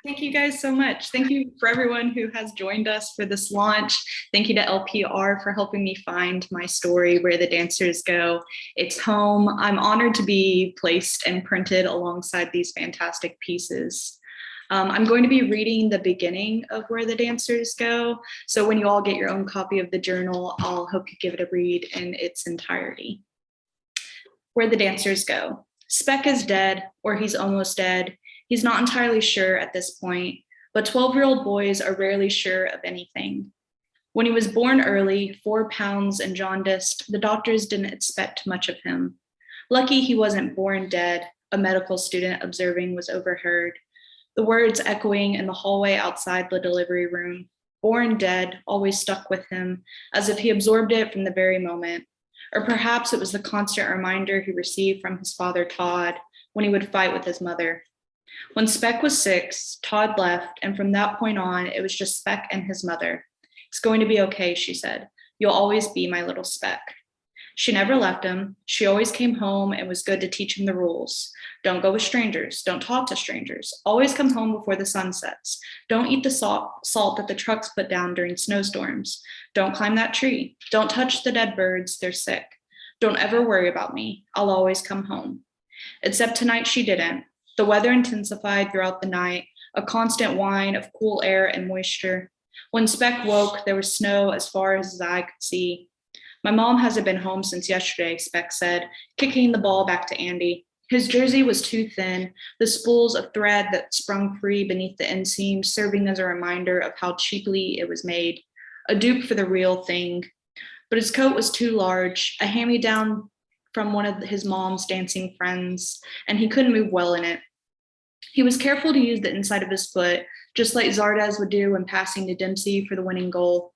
Thank you guys so much. Thank you for everyone who has joined us for this launch. Thank you to LPR for helping me find my story, Where the Dancers Go. It's home. I'm honored to be placed and printed alongside these fantastic pieces. I'm going to be reading the beginning of Where the Dancers Go. So when you all get your own copy of the journal, I'll hope you give it a read in its entirety. Where the Dancers Go. Speck is dead, or he's almost dead. He's not entirely sure at this point, but 12-year-old boys are rarely sure of anything. When he was born early, 4 pounds and jaundiced, the doctors didn't expect much of him. Lucky he wasn't born dead, a medical student observing was overheard. The words echoing in the hallway outside the delivery room. Born dead always stuck with him, as if he absorbed it from the very moment. Or perhaps it was the constant reminder he received from his father, Todd, when he would fight with his mother. When Speck was 6, Todd left, and from that point on, it was just Speck and his mother. It's going to be okay, she said. You'll always be my little Speck. She never left him. She always came home and was good to teach him the rules. Don't go with strangers. Don't talk to strangers. Always come home before the sun sets. Don't eat the salt that the trucks put down during snowstorms. Don't climb that tree. Don't touch the dead birds. They're sick. Don't ever worry about me. I'll always come home. Except tonight she didn't. The weather intensified throughout the night, a constant whine of cool air and moisture. When Speck woke, there was snow as far as his eye could see. My mom hasn't been home since yesterday, Speck said, kicking the ball back to Andy. His jersey was too thin, the spools of thread that sprung free beneath the inseam serving as a reminder of how cheaply it was made, a dupe for the real thing. But his coat was too large, a hand-me-down from one of his mom's dancing friends, and he couldn't move well in it. He was careful to use the inside of his foot, just like Zardes would do when passing to Dempsey for the winning goal.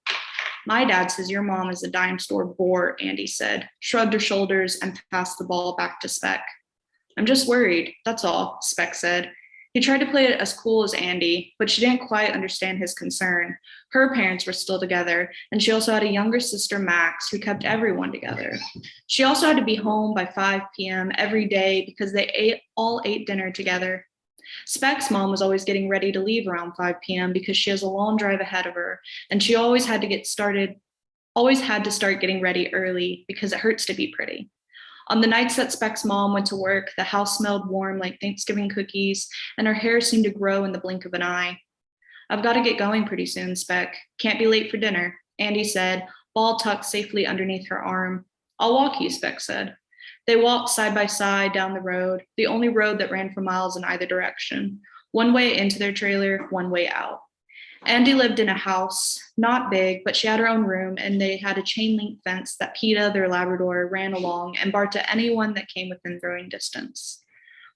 My dad says your mom is a dime store bore, Andy said, shrugged her shoulders and passed the ball back to Speck. I'm just worried, that's all, Speck said. He tried to play it as cool as Andy, but she didn't quite understand his concern. Her parents were still together, and she also had a younger sister, Max, who kept everyone together. She also had to be home by 5 p.m. every day because they all ate dinner together. Speck's mom was always getting ready to leave around 5 p.m. because she has a long drive ahead of her, and she always had to start getting ready early because it hurts to be pretty. On the nights that Speck's mom went to work, the house smelled warm like Thanksgiving cookies, and her hair seemed to grow in the blink of an eye. I've got to get going pretty soon, Speck. Can't be late for dinner, Andy said, ball tucked safely underneath her arm. I'll walk you, Speck said. They walked side by side down the road, the only road that ran for miles in either direction, one way into their trailer, one way out. Andy lived in a house, not big, but she had her own room, and they had a chain link fence that PETA, their Labrador, ran along and barked at anyone that came within throwing distance.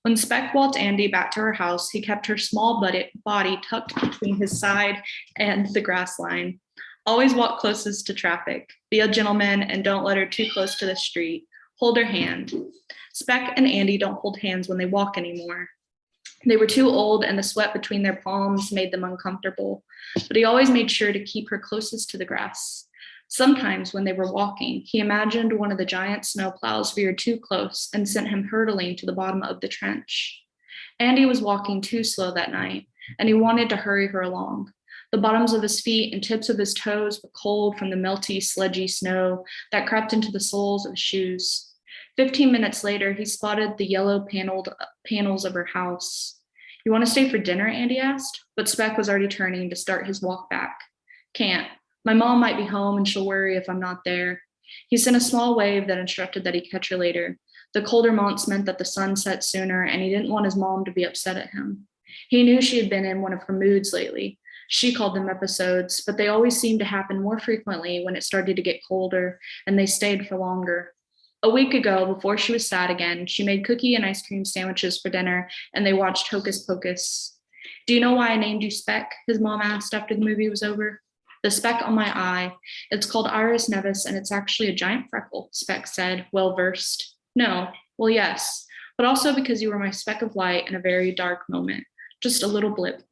When Speck walked Andy back to her house, he kept her small body tucked between his side and the grass line. Always walk closest to traffic. Be a gentleman and don't let her too close to the street. Hold her hand. Speck and Andy don't hold hands when they walk anymore. They were too old and the sweat between their palms made them uncomfortable, but he always made sure to keep her closest to the grass. Sometimes when they were walking, he imagined one of the giant snowplows veered too close and sent him hurtling to the bottom of the trench. Andy was walking too slow that night, and he wanted to hurry her along. The bottoms of his feet and tips of his toes were cold from the melty, sludgy snow that crept into the soles of his shoes. 15 minutes later, he spotted the yellow panels of her house. You want to stay for dinner, Andy asked, but Speck was already turning to start his walk back. Can't. My mom might be home and she'll worry if I'm not there. He sent a small wave that instructed that he catch her later. The colder months meant that the sun set sooner, and he didn't want his mom to be upset at him. He knew she had been in one of her moods lately. She called them episodes, but they always seemed to happen more frequently when it started to get colder, and they stayed for longer. A week ago, before she was sad again, she made cookie and ice cream sandwiches for dinner, and they watched Hocus Pocus. Do you know why I named you Speck? His mom asked after the movie was over. The speck on my eye. It's called Iris Nevis, and it's actually a giant freckle, Speck said, well-versed. No, well, yes, but also because you were my speck of light in a very dark moment, just a little blip.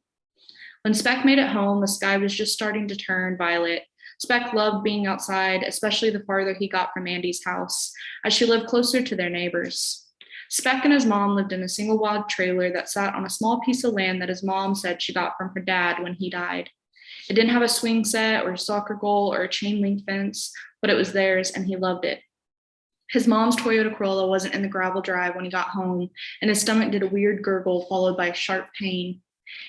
When Speck made it home, the sky was just starting to turn violet. Speck loved being outside, especially the farther he got from Andy's house, as she lived closer to their neighbors. Speck and his mom lived in a single wide trailer that sat on a small piece of land that his mom said she got from her dad when he died. It didn't have a swing set or a soccer goal or a chain link fence, but it was theirs and he loved it. His mom's Toyota Corolla wasn't in the gravel drive when he got home, and his stomach did a weird gurgle followed by a sharp pain.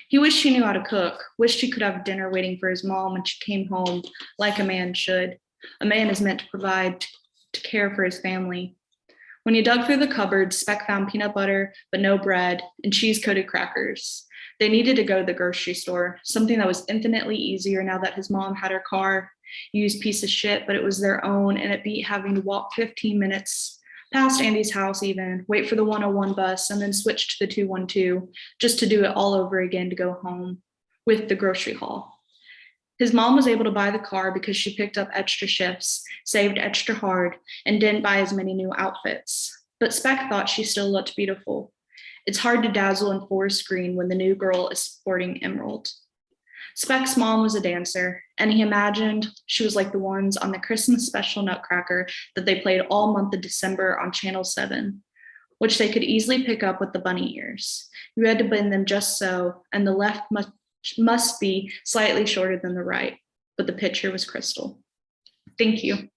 He wished he knew how to cook, wished he could have dinner waiting for his mom when she came home, like a man should. A man is meant to provide, to care for his family. When he dug through the cupboard, Speck found peanut butter, but no bread, and cheese-coated crackers. They needed to go to the grocery store, something that was infinitely easier now that his mom had her car. Used piece of shit, but it was their own, and it beat having to walk 15 minutes past Andy's house even, wait for the 101 bus, and then switch to the 212, just to do it all over again to go home with the grocery haul. His mom was able to buy the car because she picked up extra shifts, saved extra hard, and didn't buy as many new outfits. But Speck thought she still looked beautiful. It's hard to dazzle in forest green when the new girl is sporting emerald. Speck's mom was a dancer, and he imagined she was like the ones on the Christmas special Nutcracker that they played all month of December on Channel 7, which they could easily pick up with the bunny ears. You had to bend them just so, and the left must be slightly shorter than the right, but the picture was crystal. Thank you.